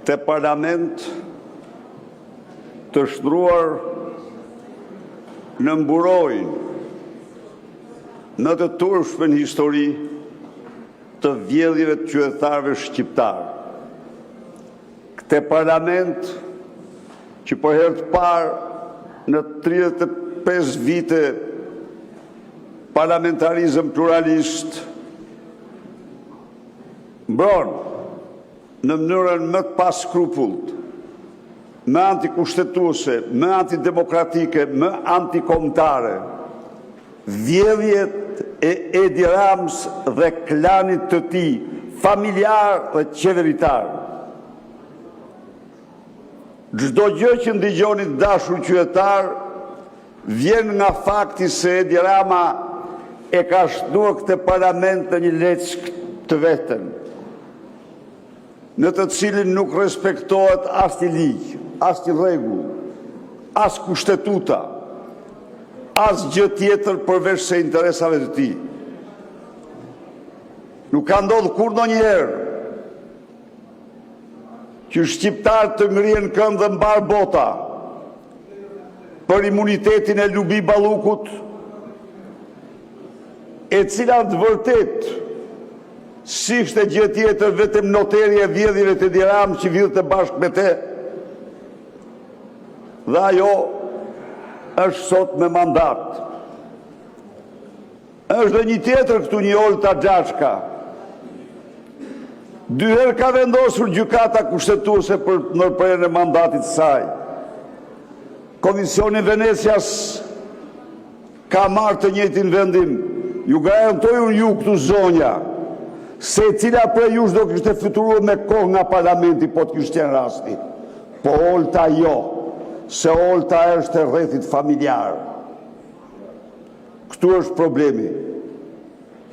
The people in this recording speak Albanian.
Këtë parlament të shtruar në mburojnë në të turshme në histori të vjedhjeve të qytetarëve shqiptarë. Këtë parlament që për herë të parë në 35 vite parlamentarizëm pluralist mbron në mënyrën më të paskrupullt, më antikushtetuese, më antidemokratike, më antikombëtare, vjedhjet e Edi Ramës dhe klanit të tij, familjar dhe qeveritar. Çdo gjë që ndigjoni të dashur qytetar vjen nga fakti se Edi Rama e ka shtuar këtë parlament në një leckë të vetëm, në të cilin nuk respektohet as një ligj, as një rregull, as kushtetuta, as gjë tjetër përveç se interesave të tij. Nuk ka ndodhur kurrë ndonjëherë që shqiptarët të ngrihen këmbë dhe mbar bota për imunitetin e Lubi Ballukut, e cila të vërtet si ishte gjë tjetër vetëm noterja e vjedhjeve të Edi Ramës që vjedhte bashkë me te, dhe ajo është sot me mandat. Është dhe një tjetër këtu, një Olta Xhaçka. 2 herë ka vendosur gjykata kushtetuese për ndërprerjen e mandatit të saj. Komisioni Venecias ka marrë të njëjtin vendim. Ju garantoj unë ju këtu zonja, se cila prej jush do kishte fluturuar me kohë nga parlamenti po të kishte qenë rasti. Po Olta jo, se Olta është e rrethit familjar. Këtu është problemi.